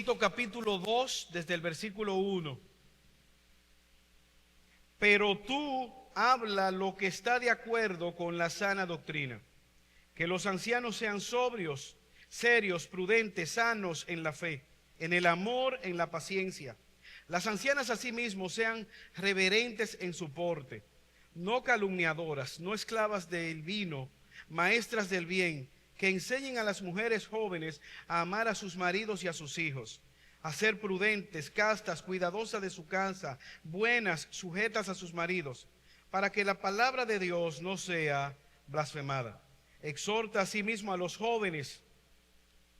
Tito capítulo 2, desde el versículo 1. Pero tú habla lo que está de acuerdo con la sana doctrina, que los ancianos sean sobrios, serios, prudentes, sanos en la fe, en el amor, en la paciencia. Las ancianas asimismo sean reverentes en su porte, no calumniadoras, no esclavas del vino, maestras del bien, que enseñen a las mujeres jóvenes a amar a sus maridos y a sus hijos, a ser prudentes, castas, cuidadosas de su casa, buenas, sujetas a sus maridos, para que la palabra de Dios no sea blasfemada. Exhorta asimismo a los jóvenes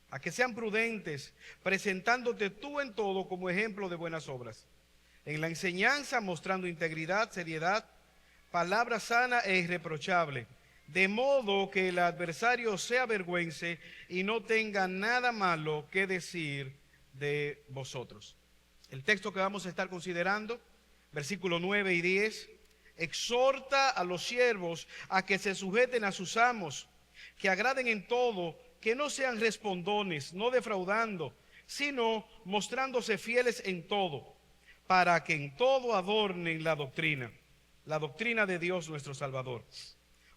a que sean prudentes, presentándote tú en todo como ejemplo de buenas obras. En la enseñanza mostrando integridad, seriedad, palabra sana e irreprochable, de modo que el adversario se avergüence y no tenga nada malo que decir de vosotros. El texto que vamos a estar considerando, versículos 9 y 10, exhorta a los siervos a que se sujeten a sus amos, que agraden en todo, que no sean respondones, no defraudando, sino mostrándose fieles en todo, para que en todo adornen la doctrina de Dios nuestro Salvador.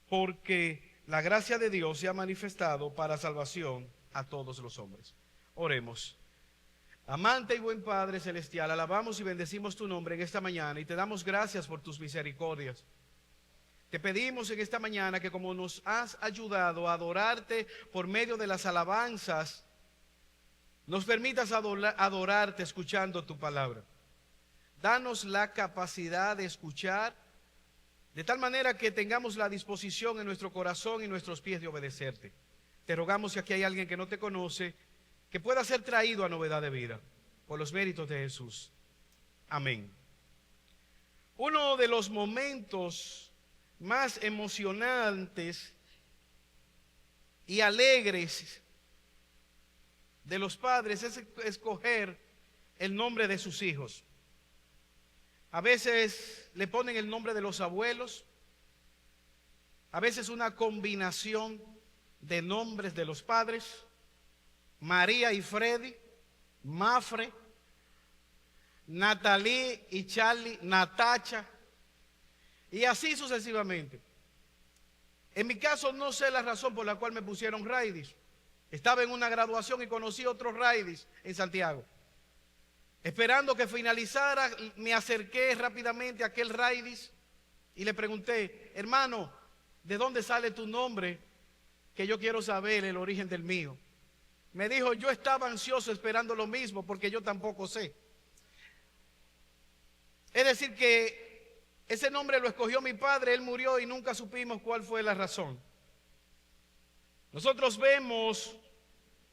Porque la gracia de Dios se ha manifestado para salvación a todos los hombres. Oremos. Amante y buen Padre Celestial, alabamos y bendecimos tu nombre en esta mañana y te damos gracias por tus misericordias. Te pedimos en esta mañana que como nos has ayudado a adorarte por medio de las alabanzas, nos permitas adorarte escuchando tu palabra. Danos la capacidad de escuchar, de tal manera que tengamos la disposición en nuestro corazón y nuestros pies de obedecerte. Te rogamos, si aquí hay alguien que no te conoce, que pueda ser traído a novedad de vida, por los méritos de Jesús. Amén. Uno de los momentos más emocionantes y alegres de los padres es escoger el nombre de sus hijos. A veces le ponen el nombre de los abuelos, a veces una combinación de nombres de los padres, María y Freddy, Mafre, Natalie y Charlie, Natacha, y así sucesivamente. En mi caso no sé la razón por la cual me pusieron Raidis. Estaba en una graduación y conocí otros Raidis en Santiago. Esperando que finalizara, me acerqué rápidamente a aquel Raidis y le pregunté: hermano, ¿de dónde sale tu nombre? Que yo quiero saber el origen del mío. Me dijo: yo estaba ansioso esperando lo mismo porque yo tampoco sé. Es decir que ese nombre lo escogió mi padre, él murió y nunca supimos cuál fue la razón. Nosotros vemos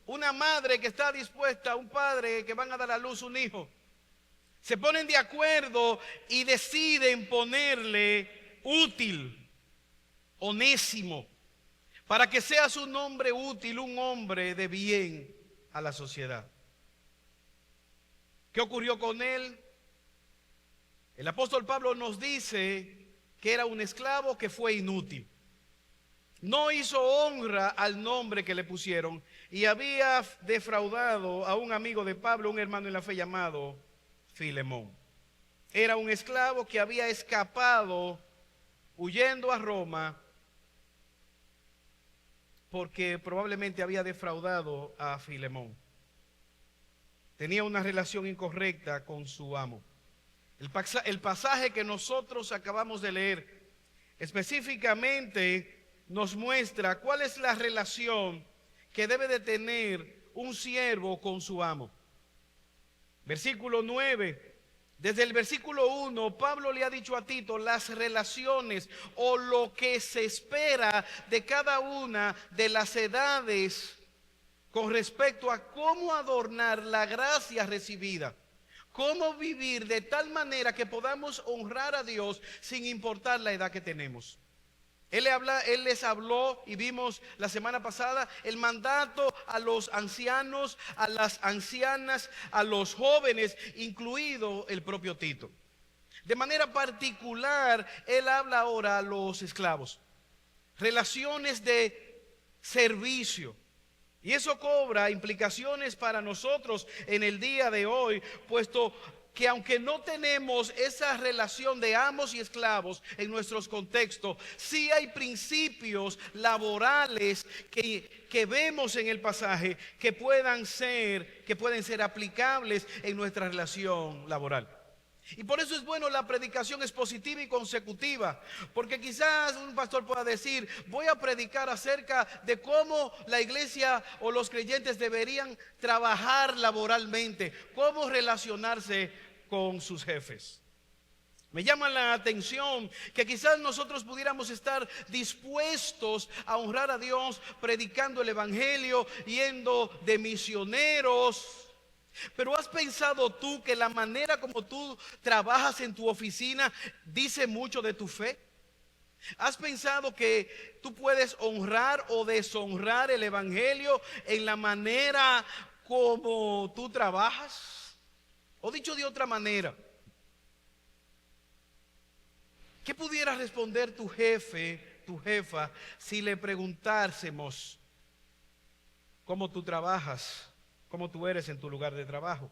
una madre que está dispuesta, un padre que van a dar a luz un hijo. Se ponen de acuerdo y deciden ponerle Útil, Onésimo, para que sea su nombre útil, un hombre de bien a la sociedad. ¿Qué ocurrió con él? El apóstol Pablo nos dice que era un esclavo que fue inútil. No hizo honra al nombre que le pusieron y había defraudado a un amigo de Pablo, un hermano en la fe llamado Filemón. Era un esclavo que había escapado huyendo a Roma porque probablemente había defraudado a Filemón. Tenía una relación incorrecta con su amo. El pasaje que nosotros acabamos de leer específicamente nos muestra cuál es la relación que debe de tener un siervo con su amo. Versículo 9. Desde el versículo 1, Pablo le ha dicho a Tito las relaciones o lo que se espera de cada una de las edades con respecto a cómo adornar la gracia recibida. Cómo vivir de tal manera que podamos honrar a Dios sin importar la edad que tenemos. Él les habló y vimos la semana pasada el mandato a los ancianos, a las ancianas, a los jóvenes, incluido el propio Tito. De manera particular, él habla ahora a los esclavos. Relaciones de servicio. Y eso cobra implicaciones para nosotros en el día de hoy, puesto que aunque no tenemos esa relación de amos y esclavos en nuestros contextos, sí hay principios laborales que vemos en el pasaje que pueden ser aplicables en nuestra relación laboral. Y por eso es bueno la predicación expositiva y consecutiva, porque quizás un pastor pueda decir: voy a predicar acerca de cómo la iglesia o los creyentes deberían trabajar laboralmente, cómo relacionarse con sus jefes. Me llama la atención que quizás nosotros pudiéramos estar dispuestos a honrar a Dios predicando el evangelio, yendo de misioneros. Pero ¿has pensado tú que la manera como tú trabajas en tu oficina dice mucho de tu fe? ¿Has pensado que tú puedes honrar o deshonrar el evangelio en la manera como tú trabajas? O dicho de otra manera, ¿qué pudiera responder tu jefe, tu jefa, si le preguntásemos cómo tú trabajas, cómo tú eres en tu lugar de trabajo?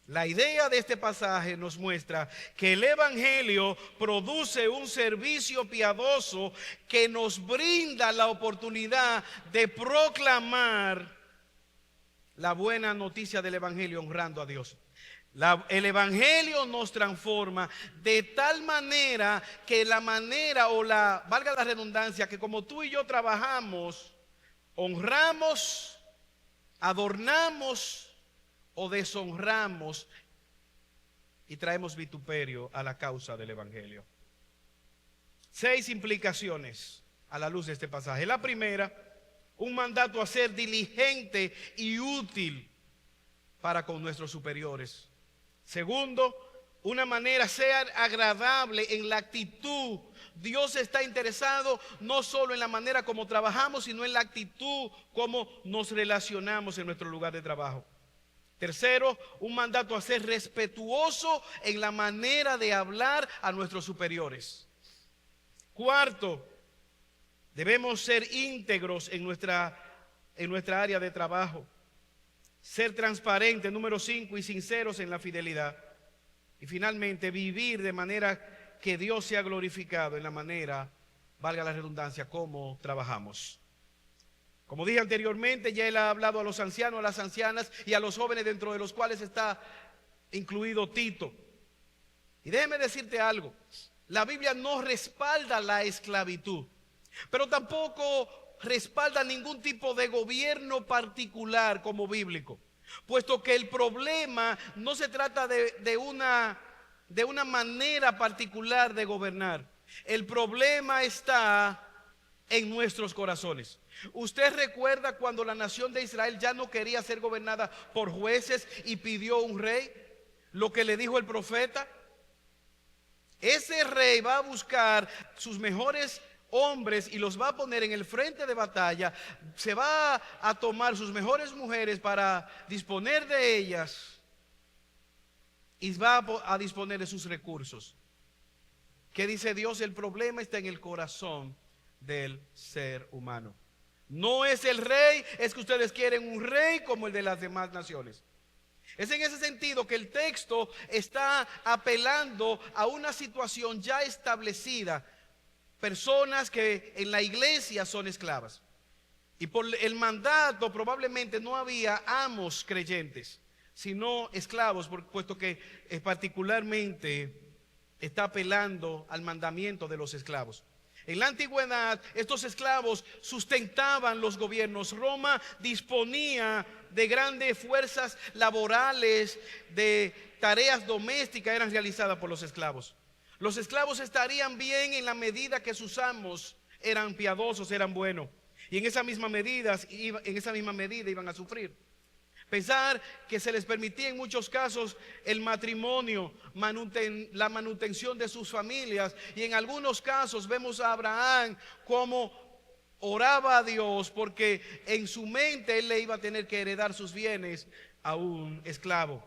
La idea de este pasaje nos muestra que el evangelio produce un servicio piadoso que nos brinda la oportunidad de proclamar la buena noticia del evangelio honrando a Dios. El evangelio nos transforma de tal manera que valga la redundancia, que como tú y yo trabajamos, honramos, adornamos o deshonramos y traemos vituperio a la causa del evangelio. 6 implicaciones a la luz de este pasaje. La primera, un mandato a ser diligente y útil para con nuestros superiores. Segundo, una manera ser agradable en la actitud. Dios está interesado no solo en la manera como trabajamos, sino en la actitud como nos relacionamos en nuestro lugar de trabajo. Tercero, un mandato a ser respetuoso en la manera de hablar a nuestros superiores. Cuarto, debemos ser íntegros en nuestra área de trabajo. Ser transparentes, número 5, y sinceros en la fidelidad. Y finalmente, vivir de manera que Dios sea glorificado en la manera, valga la redundancia, como trabajamos. Como dije anteriormente, ya él ha hablado a los ancianos, a las ancianas y a los jóvenes, dentro de los cuales está incluido Tito. Y déjeme decirte algo: la Biblia no respalda la esclavitud, pero tampoco respalda ningún tipo de gobierno particular como bíblico, puesto que el problema no se trata de una manera particular de gobernar. El problema está en nuestros corazones. ¿Usted recuerda cuando la nación de Israel ya no quería ser gobernada por jueces y pidió un rey? Lo que le dijo el profeta: ese rey va a buscar sus mejores hombres y los va a poner en el frente de batalla, se va a tomar sus mejores mujeres para disponer de ellas y va a disponer de sus recursos. ¿Qué dice Dios? El problema está en el corazón del ser humano. No es el rey, es que ustedes quieren un rey como el de las demás naciones. Es en ese sentido que el texto está apelando a una situación ya establecida. Personas que en la iglesia son esclavas. Y por el mandato probablemente no había amos creyentes, sino esclavos, puesto que particularmente está apelando al mandamiento de los esclavos. En la antigüedad, estos esclavos sustentaban los gobiernos. Roma disponía de grandes fuerzas laborales, de tareas domésticas eran realizadas por los esclavos. Los esclavos estarían bien en la medida que sus amos eran piadosos, eran buenos. Y en esa misma medida iban a sufrir. Pensar que se les permitía en muchos casos el matrimonio, la manutención de sus familias. Y en algunos casos vemos a Abraham como oraba a Dios porque en su mente él le iba a tener que heredar sus bienes a un esclavo.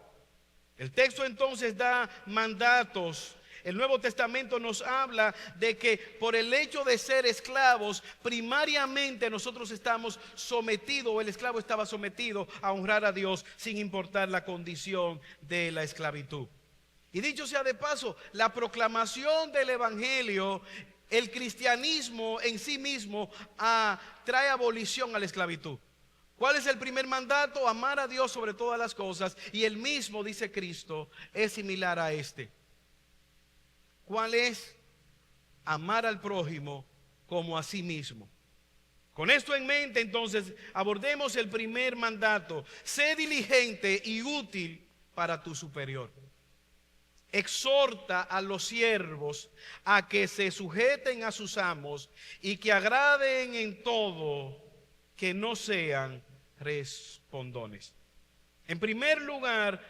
El texto entonces da mandatos El Nuevo Testamento nos habla de que por el hecho de ser esclavos, primariamente nosotros estamos sometidos, o el esclavo estaba sometido a honrar a Dios sin importar la condición de la esclavitud. Y dicho sea de paso, la proclamación del Evangelio, el cristianismo en sí mismo trae abolición a la esclavitud. ¿Cuál es el primer mandato? Amar a Dios sobre todas las cosas. Y el mismo, dice Cristo, es similar a este. ¿Cuál es? Amar al prójimo como a sí mismo. Con esto en mente, entonces, abordemos el primer mandato. Sé diligente y útil para tu superior. Exhorta a los siervos a que se sujeten a sus amos y que agraden en todo, que no sean respondones. En primer lugar,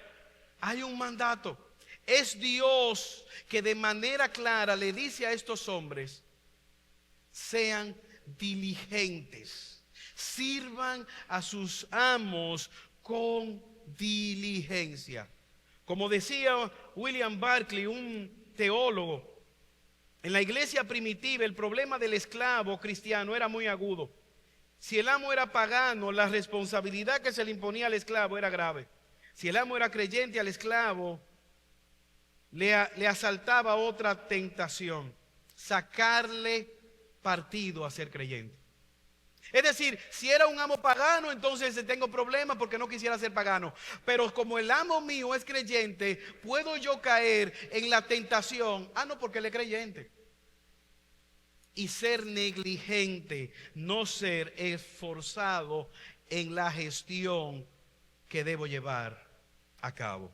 hay un mandato. Es Dios que de manera clara le dice a estos hombres: sean diligentes, sirvan a sus amos con diligencia. Como decía William Barclay, un teólogo, en la iglesia primitiva el problema del esclavo cristiano era muy agudo. Si el amo era pagano, la responsabilidad que se le imponía al esclavo era grave. Si el amo era creyente, al esclavo le asaltaba otra tentación: sacarle partido a ser creyente. Es decir, si era un amo pagano, entonces tengo problemas porque no quisiera ser pagano. Pero como el amo mío es creyente, puedo yo caer en la tentación, no, porque él es creyente. Y ser negligente, no ser esforzado en la gestión que debo llevar a cabo.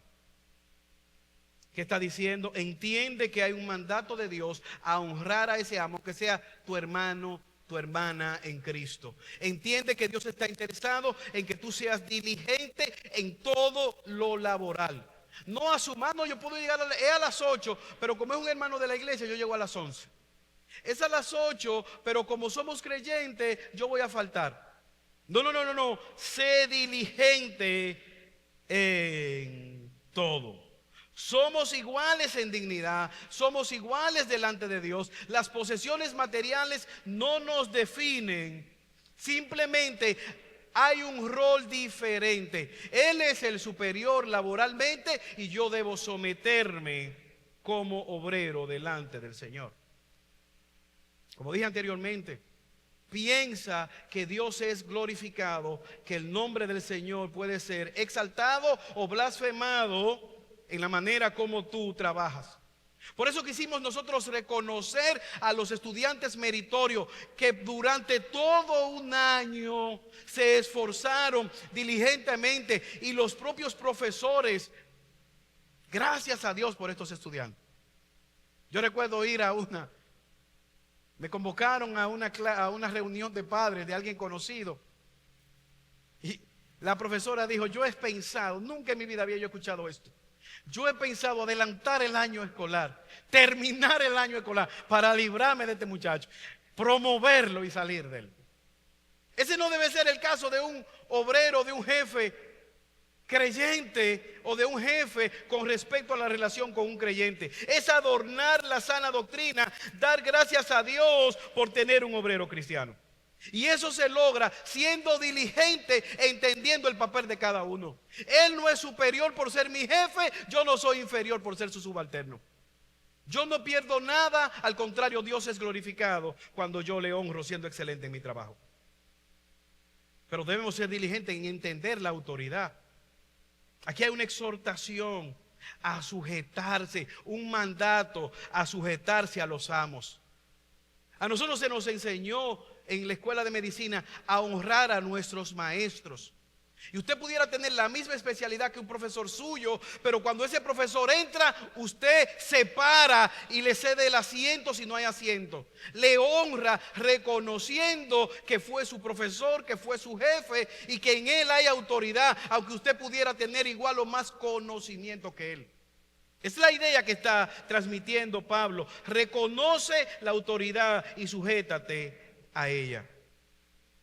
¿Qué está diciendo? Entiende que hay un mandato de Dios a honrar a ese amo, que sea tu hermano, tu hermana en Cristo. Entiende que Dios está interesado en que tú seas diligente en todo lo laboral. No a su mano, yo puedo llegar a las 8, pero como es un hermano de la iglesia, yo llego a las 11. Es a las 8, pero como somos creyentes, yo voy a faltar. No. Sé diligente en todo. Somos iguales en dignidad, somos iguales delante de Dios. Las posesiones materiales no nos definen. Simplemente hay un rol diferente. Él es el superior laboralmente y yo debo someterme como obrero delante del Señor. Como dije anteriormente, piensa que Dios es glorificado, que el nombre del Señor puede ser exaltado o blasfemado en la manera como tú trabajas. Por eso quisimos nosotros reconocer a los estudiantes meritorios que durante todo un año se esforzaron diligentemente, y los propios profesores, gracias a Dios por estos estudiantes. Yo recuerdo ir me convocaron a una reunión de padres de alguien conocido, y la profesora dijo: yo he pensado, nunca en mi vida había yo escuchado esto, yo he pensado adelantar el año escolar, terminar el año escolar para librarme de este muchacho, promoverlo y salir de él. Ese no debe ser el caso de un obrero, de un jefe creyente o de un jefe con respecto a la relación con un creyente. Es adornar la sana doctrina, dar gracias a Dios por tener un obrero cristiano. Y eso se logra siendo diligente, entendiendo el papel de cada uno. Él no es superior por ser mi jefe, yo no soy inferior por ser su subalterno. Yo no pierdo nada, al contrario, Dios es glorificado cuando yo le honro siendo excelente en mi trabajo. Pero debemos ser diligentes en entender la autoridad. Aquí hay una exhortación a sujetarse, un mandato a sujetarse a los amos. A nosotros se nos enseñó en la escuela de medicina a honrar a nuestros maestros. Y usted pudiera tener la misma especialidad que un profesor suyo, pero cuando ese profesor entra, usted se para y le cede el asiento si no hay asiento. Le honra reconociendo que fue su profesor, que fue su jefe y que en él hay autoridad, aunque usted pudiera tener igual o más conocimiento que él. Es la idea que está transmitiendo Pablo. Reconoce la autoridad y sujétate a ella.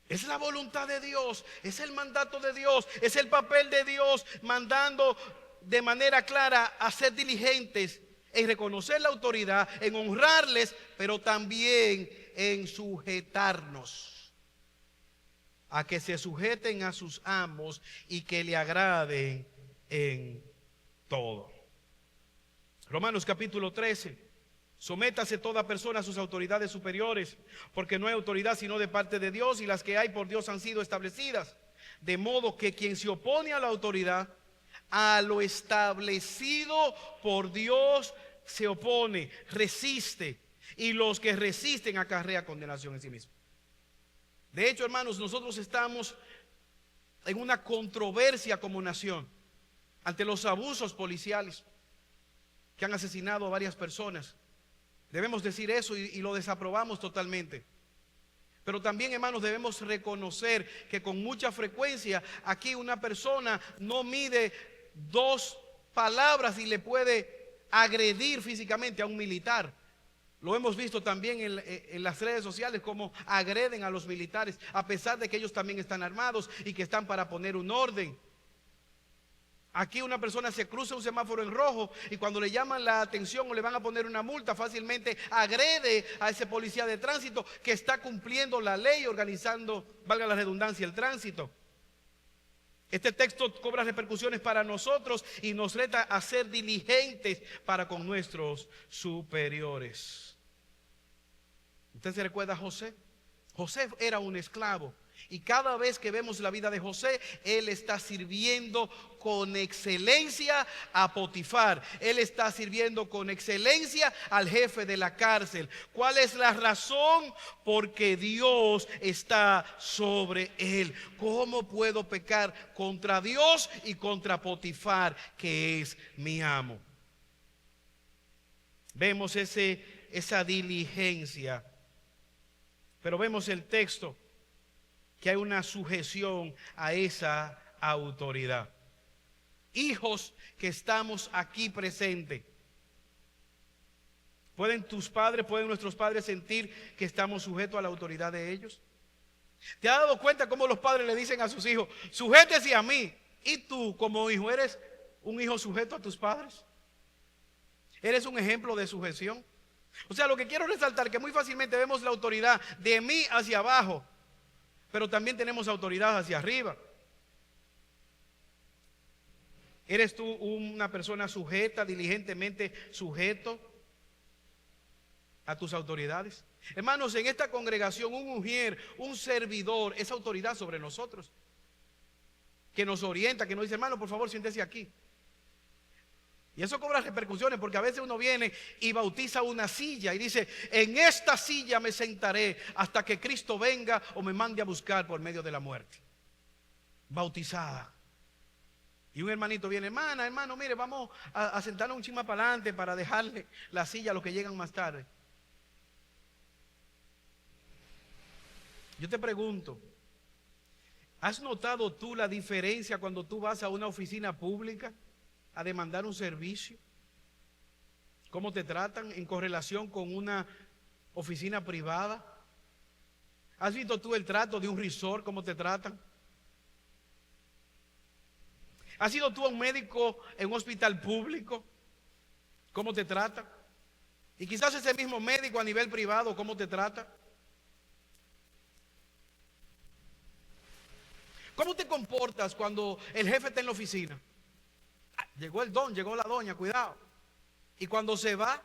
Es la voluntad de Dios, es el mandato de Dios, es el papel de Dios mandando de manera clara a ser diligentes en reconocer la autoridad, en honrarles, pero también en sujetarnos, a que se sujeten a sus amos y que le agraden en todo. Romanos capítulo 13. Sométase toda persona a sus autoridades superiores, porque no hay autoridad sino de parte de Dios, y las que hay por Dios han sido establecidas. De modo que quien se opone a la autoridad, a lo establecido por Dios, se opone, resiste, y los que resisten acarrea condenación en sí mismo. De hecho, hermanos, nosotros estamos en una controversia como nación ante los abusos policiales que han asesinado a varias personas. Debemos decir eso y lo desaprobamos totalmente. Pero también, hermanos, debemos reconocer que con mucha frecuencia aquí una persona no mide 2 palabras y le puede agredir físicamente a un militar. Lo hemos visto también en las redes sociales, cómo agreden a los militares, a pesar de que ellos también están armados y que están para poner un orden. Aquí una persona se cruza un semáforo en rojo y cuando le llaman la atención o le van a poner una multa, fácilmente agrede a ese policía de tránsito que está cumpliendo la ley, organizando, valga la redundancia, el tránsito. Este texto cobra repercusiones para nosotros y nos reta a ser diligentes para con nuestros superiores. ¿Usted se recuerda a José? José era un esclavo. Y cada vez que vemos la vida de José, él está sirviendo con excelencia a Potifar. Él está sirviendo con excelencia al jefe de la cárcel. ¿Cuál es la razón? Porque Dios está sobre él. ¿Cómo puedo pecar contra Dios y contra Potifar, que es mi amo? Vemos esa diligencia. Pero vemos el texto, que hay una sujeción a esa autoridad. Hijos que estamos aquí presentes, ¿pueden nuestros padres sentir que estamos sujetos a la autoridad de ellos? ¿Te has dado cuenta cómo los padres le dicen a sus hijos, sujétese a mí? ¿Y tú como hijo eres un hijo sujeto a tus padres? ¿Eres un ejemplo de sujeción? O sea, lo que quiero resaltar es que muy fácilmente vemos la autoridad de mí hacia abajo, pero también tenemos autoridad hacia arriba. ¿Eres tú una persona sujeta, diligentemente sujeto a tus autoridades? Hermanos, en esta congregación un mujer, un servidor, es autoridad sobre nosotros, que nos orienta, que nos dice, hermano, por favor, siéntese aquí. Y eso cobra repercusiones, porque a veces uno viene y bautiza una silla y dice, en esta silla me sentaré hasta que Cristo venga o me mande a buscar por medio de la muerte. Bautizada. Y un hermanito viene, hermano, mire, vamos a sentarnos un chisme para adelante para dejarle la silla a los que llegan más tarde. Yo te pregunto, ¿has notado tú la diferencia cuando tú vas a una oficina pública a demandar un servicio? ¿Cómo te tratan en correlación con una oficina privada? ¿Has visto tú el trato de un resort, cómo te tratan? ¿Has ido tú a un médico en un hospital público? ¿Cómo te trata? Y quizás ese mismo médico a nivel privado, ¿cómo te trata? ¿Cómo te comportas cuando el jefe está en la oficina? Llegó el don, llegó la doña, cuidado. Y cuando se va,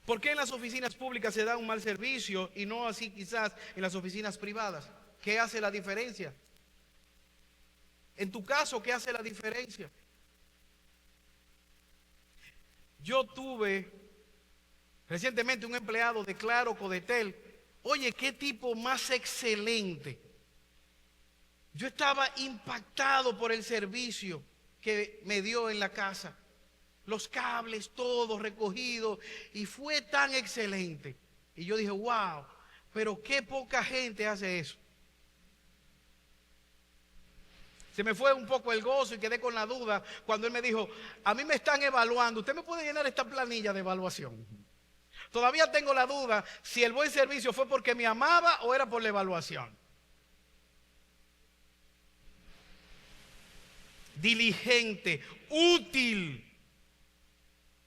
¿por qué en las oficinas públicas se da un mal servicio y no así quizás en las oficinas privadas? ¿Qué hace la diferencia? En tu caso, ¿qué hace la diferencia? Yo tuve recientemente un empleado de Claro, Codetel. Oye, qué tipo más excelente. Yo estaba impactado por el servicio que me dio en la casa. Los cables, todo recogido. Y fue tan excelente. Y yo dije, wow, pero qué poca gente hace eso. Se me fue un poco el gozo y quedé con la duda cuando él me dijo, a mí me están evaluando. ¿Usted me puede llenar esta planilla de evaluación? Todavía tengo la duda si el buen servicio fue porque me amaba o era por la evaluación. diligente, útil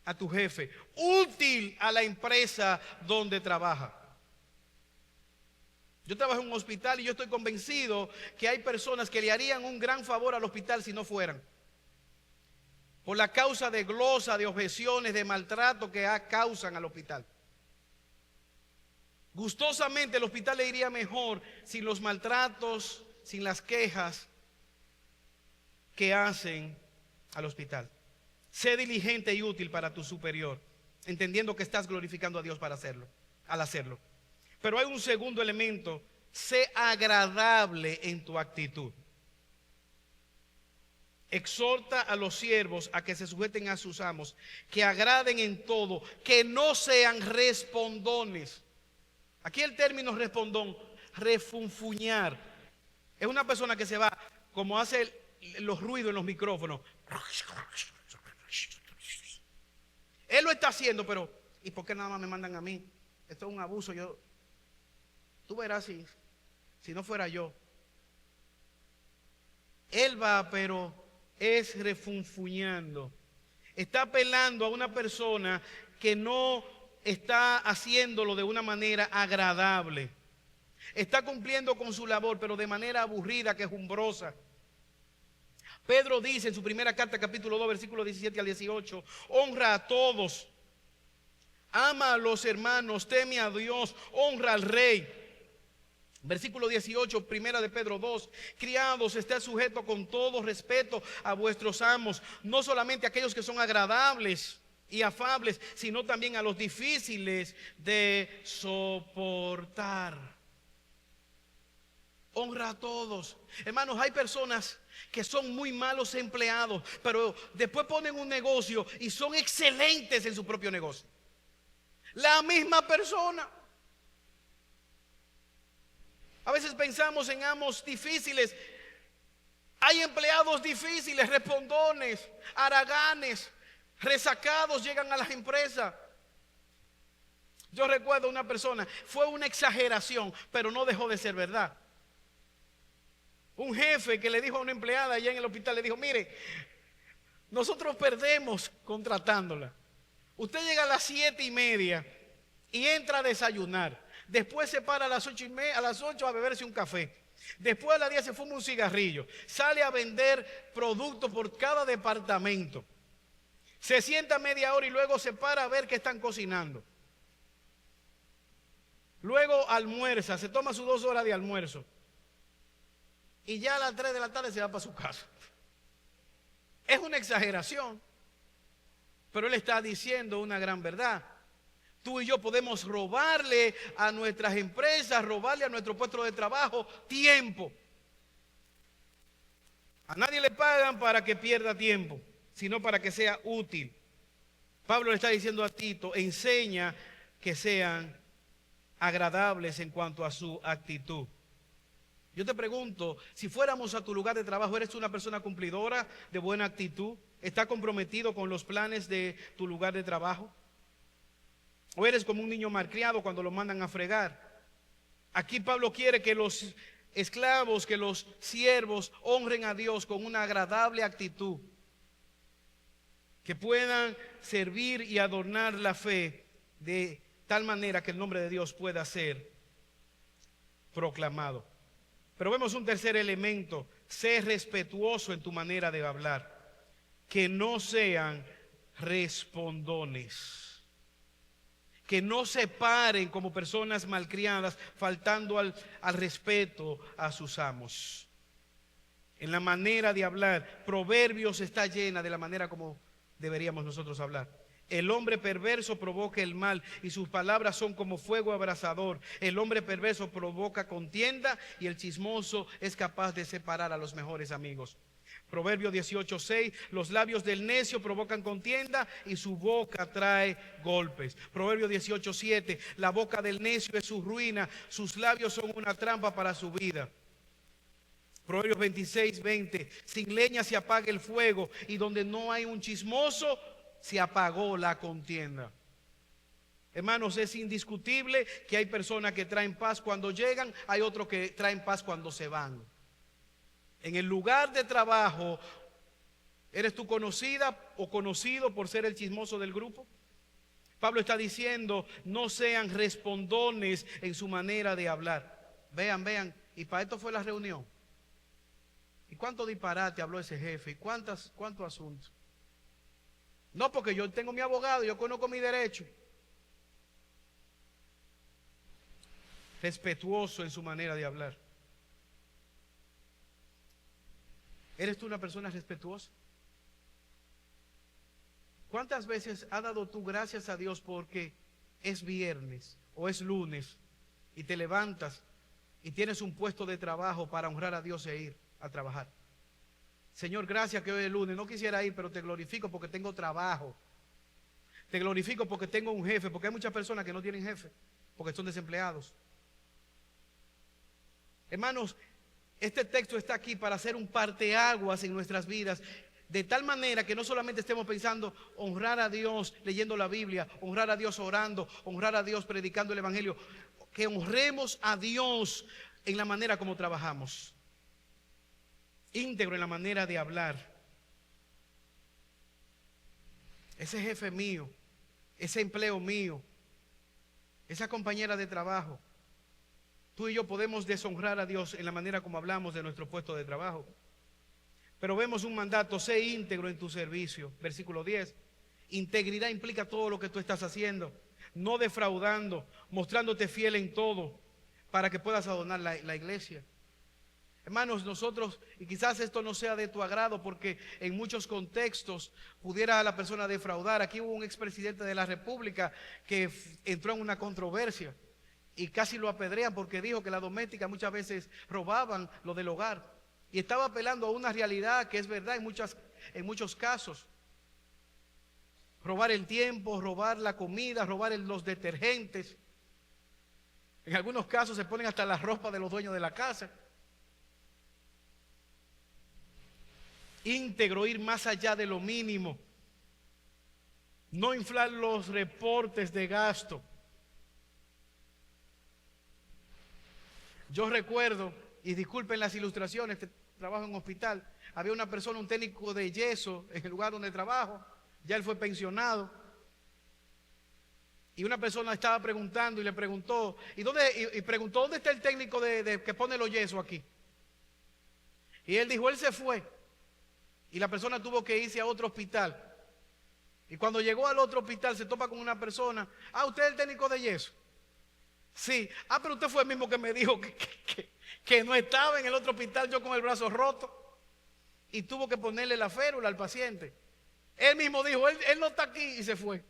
a tu jefe, útil a la empresa donde trabaja. Yo trabajo en un hospital y yo estoy convencido que hay personas que le harían un gran favor al hospital si no fueran. Por la causa de glosa, de objeciones, de maltrato que causan al hospital. Gustosamente el hospital le iría mejor sin los maltratos, sin las quejas que hacen al hospital. Sé diligente y útil para tu superior, entendiendo que estás glorificando a Dios para hacerlo, al hacerlo. Pero hay un segundo elemento: sé agradable en tu actitud. Exhorta a los siervos a que se sujeten a sus amos, que agraden en todo, que no sean respondones. Aquí el término respondón, refunfuñar, es una persona que se va, como hace los ruidos en los micrófonos. Él lo está haciendo, pero ¿y por qué nada más me mandan a mí? Esto es un abuso. Tú verás si no fuera yo. Él va, pero es refunfuñando. Está apelando a una persona que no está haciéndolo de una manera agradable. Está cumpliendo con su labor, pero de manera aburrida, quejumbrosa. Pedro dice en su primera carta, capítulo 2, versículos 17 al 18, honra a todos, ama a los hermanos, teme a Dios, honra al rey. Versículo 18, primera de Pedro 2, criados, estad sujetos con todo respeto a vuestros amos, no solamente a aquellos que son agradables y afables, sino también a los difíciles de soportar. Honra a todos. Hermanos, hay personas que son muy malos empleados, pero después ponen un negocio y son excelentes en su propio negocio. La misma persona. A veces pensamos en amos difíciles. Hay empleados difíciles, respondones, haraganes, resacados, llegan a las empresas. Yo recuerdo una persona, fue una exageración, pero no dejó de ser verdad. Un jefe que le dijo a una empleada allá en el hospital, le dijo: mire, nosotros perdemos contratándola. Usted llega a las 7:30 y entra a desayunar. Después se para a las 8 a beberse un café. Después a las 10 se fuma un cigarrillo. Sale a vender productos por cada departamento. Se sienta media hora y luego se para a ver qué están cocinando. Luego almuerza, se toma sus 2 horas de almuerzo. Y ya a las 3 de la tarde se va para su casa. Es una exageración, pero él está diciendo una gran verdad. Tú y yo podemos robarle a nuestras empresas, robarle a nuestro puesto de trabajo tiempo. A nadie le pagan para que pierda tiempo, sino para que sea útil. Pablo le está diciendo a Tito: enseña que sean agradables en cuanto a su actitud. Yo te pregunto, si fuéramos a tu lugar de trabajo, ¿eres una persona cumplidora, de buena actitud? ¿Estás comprometido con los planes de tu lugar de trabajo? ¿O eres como un niño malcriado cuando lo mandan a fregar? Aquí Pablo quiere que los esclavos, que los siervos honren a Dios con una agradable actitud, que puedan servir y adornar la fe de tal manera que el nombre de Dios pueda ser proclamado. Pero vemos un tercer elemento: sé respetuoso en tu manera de hablar, que no sean respondones, que no se paren como personas malcriadas, faltando al respeto a sus amos. En la manera de hablar, Proverbios está llena de la manera como deberíamos nosotros hablar. El hombre perverso provoca el mal y sus palabras son como fuego abrasador. El hombre perverso provoca contienda y el chismoso es capaz de separar a los mejores amigos. Proverbio 18:6, los labios del necio provocan contienda y su boca trae golpes. Proverbio 18:7, la boca del necio es su ruina, sus labios son una trampa para su vida. Proverbios 26:20, sin leña se apaga el fuego y donde no hay un chismoso se apagó la contienda. Hermanos, es indiscutible que hay personas que traen paz cuando llegan, hay otros que traen paz cuando se van. En el lugar de trabajo, ¿Eres tú conocida o conocido por ser el chismoso del grupo? Pablo está diciendo, no sean respondones en su manera de hablar. Vean, y para esto fue la reunión. ¿Y cuánto disparate habló ese jefe? ¿Y cuántos asuntos? No, porque yo tengo mi abogado, yo conozco mi derecho. Respetuoso en su manera de hablar. ¿Eres tú una persona respetuosa? ¿Cuántas veces has dado tú gracias a Dios porque es viernes o es lunes y te levantas y tienes un puesto de trabajo para honrar a Dios e ir a trabajar? Señor, gracias que hoy es lunes, no quisiera ir, pero te glorifico porque tengo trabajo. Te glorifico porque tengo un jefe, porque hay muchas personas que no tienen jefe, porque son desempleados. Hermanos, este texto está aquí para hacer un parteaguas en nuestras vidas, de tal manera que no solamente estemos pensando honrar a Dios leyendo la Biblia, honrar a Dios orando, honrar a Dios predicando el Evangelio, que honremos a Dios en la manera como trabajamos, íntegro en la manera de hablar. Ese jefe mío, ese empleo mío, esa compañera de trabajo, tú y yo podemos deshonrar a Dios en la manera como hablamos de nuestro puesto de trabajo. Pero vemos un mandato, sé íntegro en tu servicio. Versículo 10. Integridad implica todo lo que tú estás haciendo, no defraudando, mostrándote fiel en todo, para que puedas adornar la iglesia. Hermanos, nosotros, y quizás esto no sea de tu agrado, porque en muchos contextos pudiera la persona defraudar. Aquí hubo un expresidente de la República que entró en una controversia y casi lo apedrean porque dijo que las domésticas muchas veces robaban lo del hogar. Y estaba apelando a una realidad que es verdad en muchos casos. Robar el tiempo, robar la comida, robar los detergentes. En algunos casos se ponen hasta la ropa de los dueños de la casa. Íntegro, ir más allá de lo mínimo. No inflar los reportes de gasto. Yo recuerdo, y disculpen las ilustraciones, trabajo en un hospital, había una persona, un técnico de yeso en el lugar donde trabajo, ya él fue pensionado, y una persona estaba preguntando y le preguntó, preguntó, ¿dónde está el técnico que pone los yesos aquí? Y él dijo, él se fue, y la persona tuvo que irse a otro hospital, y cuando llegó al otro hospital se topa con una persona, ¿usted es el técnico de yeso? Sí, pero usted fue el mismo que me dijo que no estaba en el otro hospital, yo con el brazo roto, y tuvo que ponerle la férula al paciente. Él mismo dijo, él no está aquí, y se fue.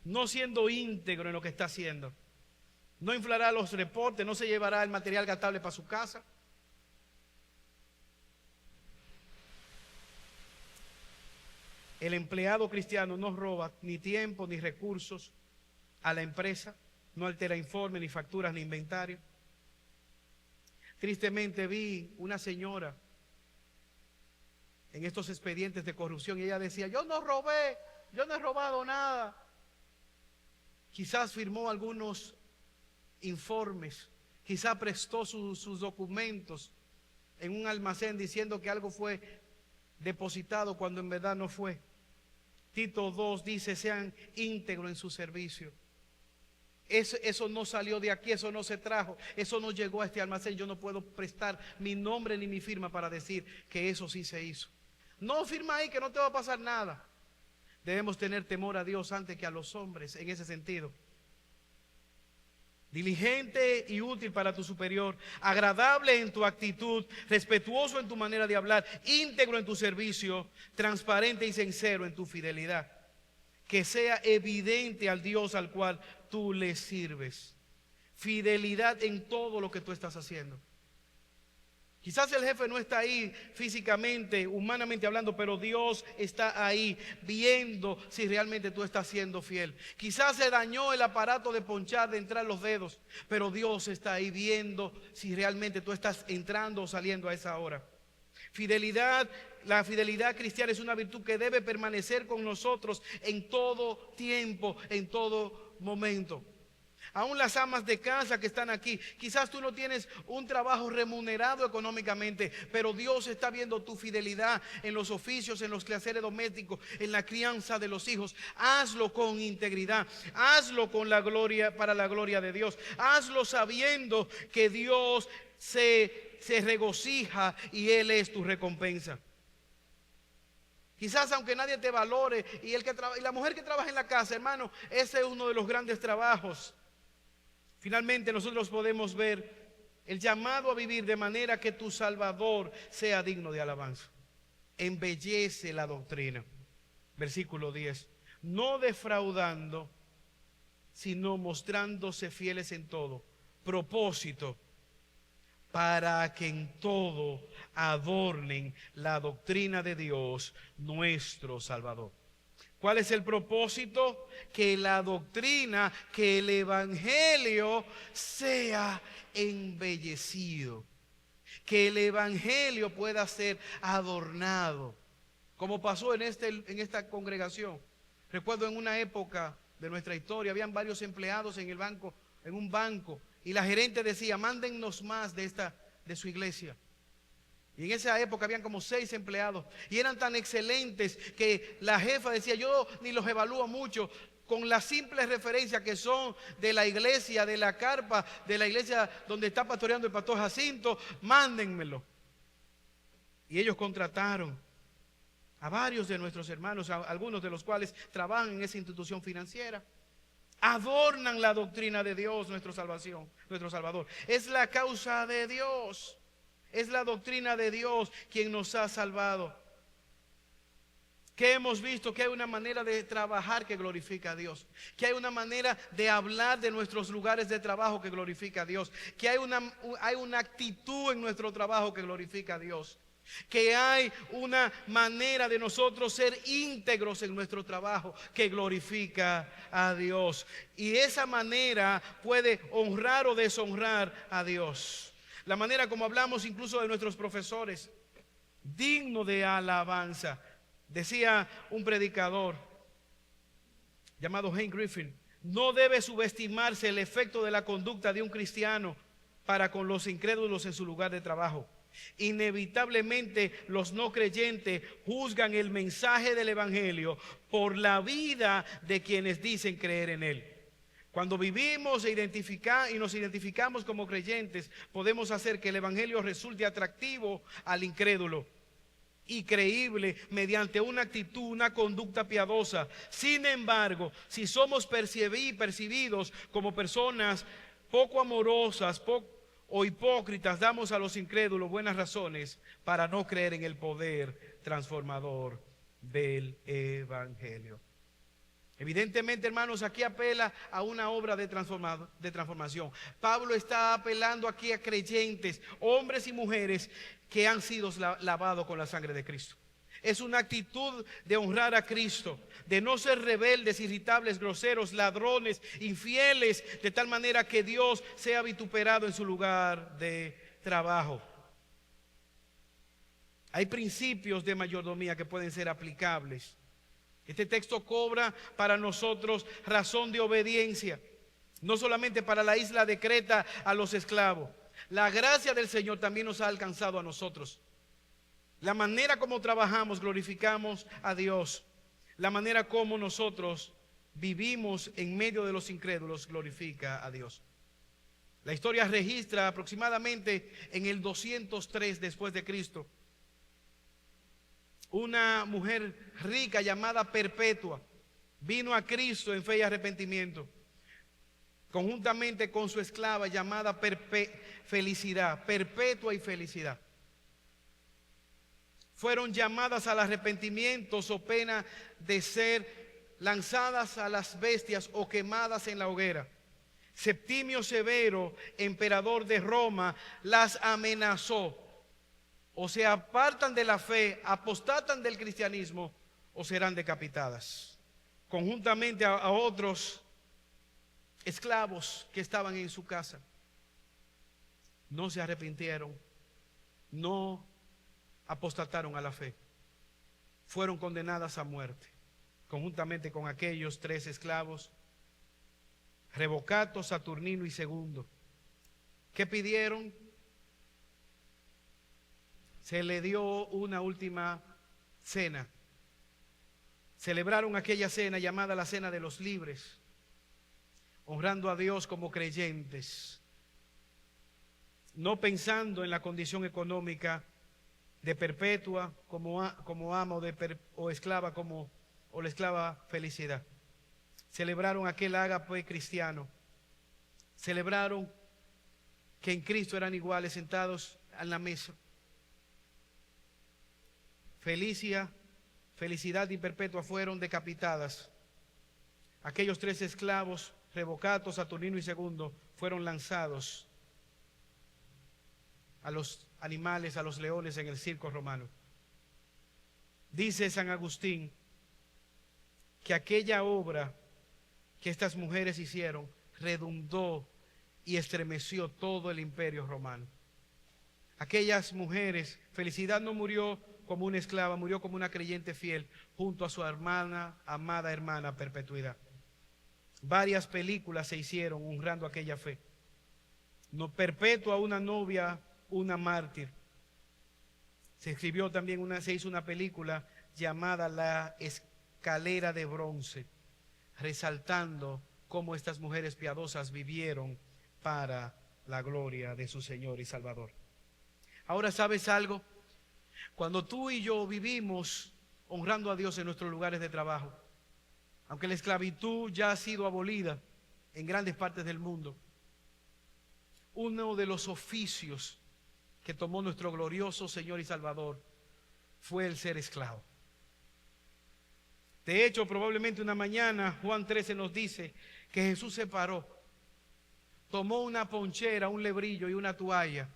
No siendo íntegro en lo que está haciendo. No inflará los reportes, no se llevará el material gastable para su casa. El empleado cristiano no roba ni tiempo ni recursos a la empresa, no altera informes, ni facturas, ni inventario. Tristemente vi una señora en estos expedientes de corrupción y ella decía, yo no robé, yo no he robado nada. Quizás firmó algunos informes, quizás prestó sus documentos en un almacén diciendo que algo fue depositado cuando en verdad no fue. Tito 2 dice, sean íntegros en su servicio. Eso no salió de aquí, eso no se trajo, eso no llegó a este almacén. Yo no puedo prestar mi nombre ni mi firma para decir que eso sí se hizo. No firma ahí que no te va a pasar nada. Debemos tener temor a Dios antes que a los hombres en ese sentido. Diligente y útil para tu superior, agradable en tu actitud, respetuoso en tu manera de hablar, íntegro en tu servicio, transparente y sincero en tu fidelidad. Que sea evidente al Dios al cual tú le sirves. Fidelidad en todo lo que tú estás haciendo. Quizás el jefe no está ahí físicamente, humanamente hablando, pero Dios está ahí viendo si realmente tú estás siendo fiel. Quizás se dañó el aparato de ponchar, de entrar los dedos, pero Dios está ahí viendo si realmente tú estás entrando o saliendo a esa hora. Fidelidad, la fidelidad cristiana es una virtud que debe permanecer con nosotros en todo tiempo, en todo momento. Aún las amas de casa que están aquí, quizás tú no tienes un trabajo remunerado económicamente, pero Dios está viendo tu fidelidad en los oficios, en los quehaceres domésticos, en la crianza de los hijos. Hazlo con integridad, hazlo con la gloria, para la gloria de Dios. Hazlo sabiendo que Dios se regocija y Él es tu recompensa. Quizás aunque nadie te valore, y la mujer que trabaja en la casa, hermano, ese es uno de los grandes trabajos. Finalmente nosotros podemos ver el llamado a vivir de manera que tu Salvador sea digno de alabanza. Embellece la doctrina. Versículo 10. No defraudando, sino mostrándose fieles en todo. Propósito, para que en todo adornen la doctrina de Dios, nuestro Salvador. ¿Cuál es el propósito? Que la doctrina, que el evangelio sea embellecido, que el evangelio pueda ser adornado, como pasó en esta congregación. Recuerdo en una época de nuestra historia, habían varios empleados en un banco, y la gerente decía: mándennos más de su iglesia. Y en esa época habían como 6 empleados y eran tan excelentes que la jefa decía: yo ni los evalúo mucho, con la simple referencia que son de la iglesia, de la carpa, de la iglesia donde está pastoreando el pastor Jacinto, mándenmelo. Y ellos contrataron a varios de nuestros hermanos, algunos de los cuales trabajan en esa institución financiera. Adornan la doctrina de Dios, nuestra salvación, nuestro Salvador. Es la causa de Dios. Es la doctrina de Dios quien nos ha salvado. Que hemos visto que hay una manera de trabajar que glorifica a Dios, que hay una manera de hablar de nuestros lugares de trabajo que glorifica a Dios, que hay una actitud en nuestro trabajo que glorifica a Dios, que hay una manera de nosotros ser íntegros en nuestro trabajo que glorifica a Dios. Y esa manera puede honrar o deshonrar a Dios. La manera como hablamos incluso de nuestros profesores, digno de alabanza. Decía un predicador llamado Hank Griffin: no debe subestimarse el efecto de la conducta de un cristiano para con los incrédulos en su lugar de trabajo. Inevitablemente los no creyentes juzgan el mensaje del evangelio por la vida de quienes dicen creer en él. Cuando vivimos y nos identificamos como creyentes, podemos hacer que el evangelio resulte atractivo al incrédulo y creíble mediante una actitud, una conducta piadosa. Sin embargo, si somos percibidos como personas poco amorosas, o hipócritas, damos a los incrédulos buenas razones para no creer en el poder transformador del evangelio. Evidentemente, hermanos, aquí apela a una obra de transformación. Pablo está apelando aquí a creyentes, hombres y mujeres que han sido lavados con la sangre de Cristo. Es una actitud de honrar a Cristo, de no ser rebeldes, irritables, groseros, ladrones, infieles, de tal manera que Dios sea vituperado en su lugar de trabajo. Hay principios de mayordomía que pueden ser aplicables. Este texto cobra para nosotros razón de obediencia, no solamente para la isla de Creta a los esclavos. La gracia del Señor también nos ha alcanzado a nosotros. La manera como trabajamos, glorificamos a Dios. La manera como nosotros vivimos en medio de los incrédulos, glorifica a Dios. La historia registra aproximadamente en el 203 después de Cristo, una mujer rica llamada Perpetua vino a Cristo en fe y arrepentimiento, conjuntamente con su esclava llamada Felicidad, Perpetua y Felicidad. Fueron llamadas al arrepentimiento so pena de ser lanzadas a las bestias o quemadas en la hoguera. Septimio Severo, emperador de Roma, las amenazó: o se apartan de la fe, apostatan del cristianismo, o serán decapitadas. Conjuntamente a otros esclavos que estaban en su casa. No se arrepintieron, no apostataron a la fe, fueron condenadas a muerte, conjuntamente con aquellos 3 esclavos Revocato, Saturnino y Segundo. ¿Qué pidieron? Se le dio una última cena. Celebraron aquella cena llamada la Cena de los Libres, honrando a Dios como creyentes, no pensando en la condición económica de Perpetua como ama o esclava o la esclava Felicidad. Celebraron aquel ágape cristiano. Celebraron que en Cristo eran iguales, sentados en la mesa. Felicidad y Perpetua fueron decapitadas. Aquellos 3 esclavos, Revocato, Saturnino y Segundo, fueron lanzados a los animales, a los leones en el circo romano. Dice San Agustín que aquella obra que estas mujeres hicieron redundó y estremeció todo el imperio romano. Aquellas mujeres, Felicidad no murió como una esclava, murió como una creyente fiel junto a su amada hermana Perpetuidad. Varias películas se hicieron honrando aquella fe. No, Perpetua, una novia, una mártir. Se escribió también se hizo una película llamada La Escalera de Bronce, resaltando cómo estas mujeres piadosas vivieron para la gloria de su Señor y Salvador. Ahora, ¿sabes algo? Cuando tú y yo vivimos honrando a Dios en nuestros lugares de trabajo, aunque la esclavitud ya ha sido abolida en grandes partes del mundo, uno de los oficios que tomó nuestro glorioso Señor y Salvador fue el ser esclavo. De hecho, probablemente una mañana, Juan 13 nos dice que Jesús se paró, tomó una ponchera, un lebrillo y una toalla,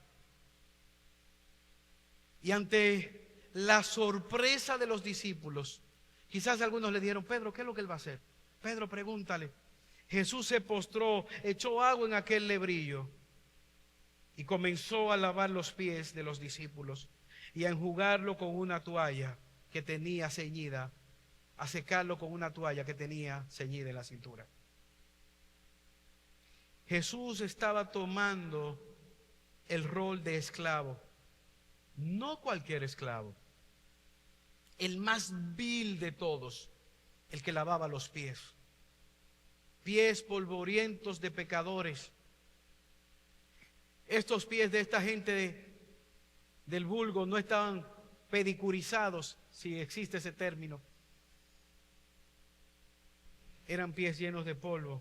y ante la sorpresa de los discípulos, quizás algunos le dijeron: Pedro, ¿qué es lo que él va a hacer? Pedro, pregúntale. Jesús se postró, echó agua en aquel lebrillo y comenzó a lavar los pies de los discípulos y a enjugarlo con una toalla que tenía ceñida, a secarlo con una toalla que tenía ceñida en la cintura. Jesús estaba tomando el rol de esclavo, no cualquier esclavo, el más vil de todos, el que lavaba los pies polvorientos de pecadores. Estos pies de esta gente del vulgo no estaban pedicurizados, si existe ese término. Eran pies llenos de polvo,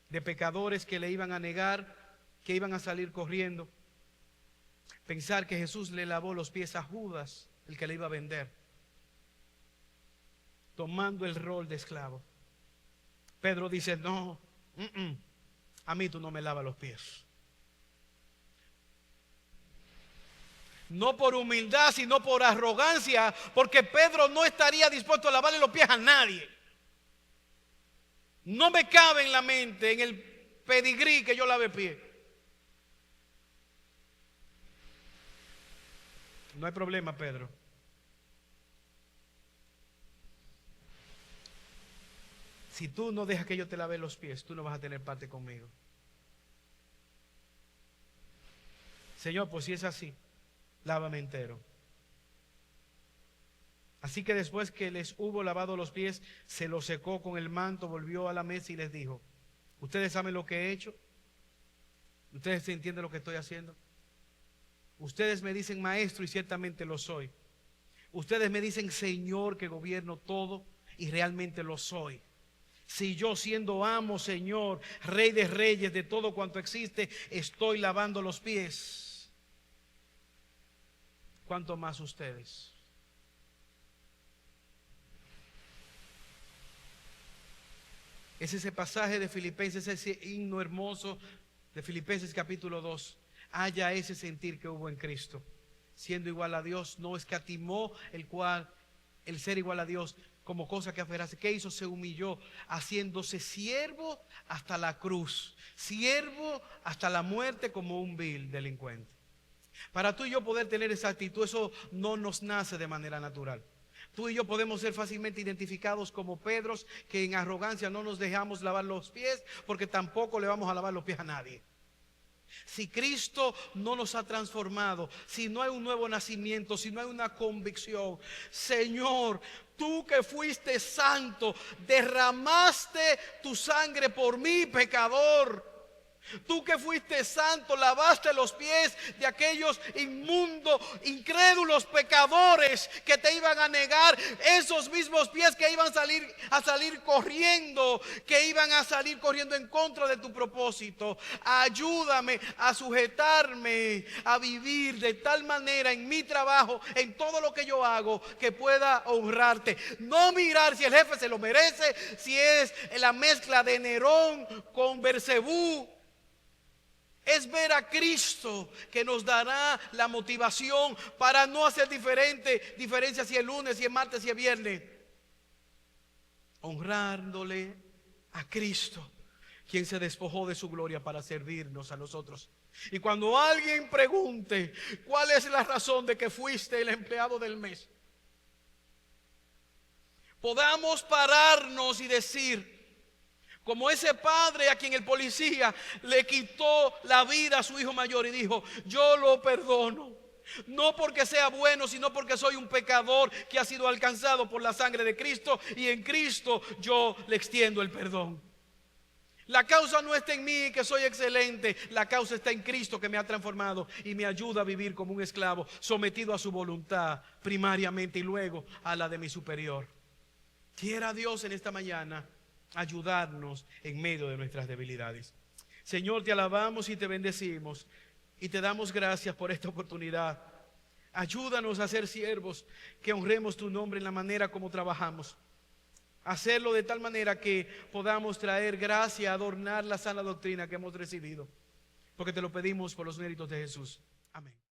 de pecadores que le iban a negar, que iban a salir corriendo. Pensar que Jesús le lavó los pies a Judas, el que le iba a vender, tomando el rol de esclavo. Pedro dice: no, a mí tú no me lavas los pies. No por humildad, sino por arrogancia, porque Pedro no estaría dispuesto a lavarle los pies a nadie. No me cabe en la mente, en el pedigrí, que yo lave pies. No hay problema, Pedro. Si tú no dejas que yo te lave los pies, tú no vas a tener parte conmigo. Señor, pues si es así, lávame entero. Así que después que les hubo lavado los pies, se los secó con el manto, volvió a la mesa y les dijo: ¿ustedes saben lo que he hecho? ¿Ustedes entienden lo que estoy haciendo? Ustedes me dicen maestro y ciertamente lo soy. Ustedes me dicen Señor, que gobierno todo, y realmente lo soy. Si yo, siendo amo, Señor, Rey de reyes, de todo cuanto existe, estoy lavando los pies, ¿cuánto más ustedes? Es ese pasaje de Filipenses, ese himno hermoso de Filipenses capítulo 2. Haya ese sentir que hubo en Cristo. Siendo igual a Dios, no escatimó el ser igual a Dios como cosa que aferrarse. ¿Qué hizo? Se humilló, haciéndose siervo hasta la cruz, siervo hasta la muerte, como un vil delincuente. Para tú y yo poder tener esa actitud, eso no nos nace de manera natural. Tú y yo podemos ser fácilmente identificados como Pedros, que en arrogancia no nos dejamos lavar los pies, porque tampoco le vamos a lavar los pies a nadie. Si Cristo no nos ha transformado, si no hay un nuevo nacimiento, si no hay una convicción, Señor, tú que fuiste santo, derramaste tu sangre por mí, pecador. Tú que fuiste santo, lavaste los pies de aquellos inmundos, incrédulos pecadores que te iban a negar. Esos mismos pies que iban a salir corriendo, que iban a salir corriendo en contra de tu propósito. Ayúdame a sujetarme, a vivir de tal manera en mi trabajo, en todo lo que yo hago, que pueda honrarte. No mirar si el jefe se lo merece, si es la mezcla de Nerón con Bersebú. Es ver a Cristo que nos dará la motivación para no hacer diferencia si es lunes, si es martes, si es viernes. Honrándole a Cristo, quien se despojó de su gloria para servirnos a nosotros. Y cuando alguien pregunte cuál es la razón de que fuiste el empleado del mes, podamos pararnos y decir, como ese padre a quien el policía le quitó la vida a su hijo mayor y dijo, yo lo perdono. No porque sea bueno, sino porque soy un pecador que ha sido alcanzado por la sangre de Cristo, y en Cristo yo le extiendo el perdón. La causa no está en mí, que soy excelente. La causa está en Cristo, que me ha transformado y me ayuda a vivir como un esclavo, sometido a su voluntad primariamente y luego a la de mi superior. Quiera Dios en esta mañana ayudarnos en medio de nuestras debilidades. Señor, te alabamos y te bendecimos y te damos gracias por esta oportunidad. Ayúdanos a ser siervos que honremos tu nombre en la manera como trabajamos. Hacerlo de tal manera que podamos traer gracia, adornar la sana doctrina que hemos recibido. Porque te lo pedimos por los méritos de Jesús. Amén.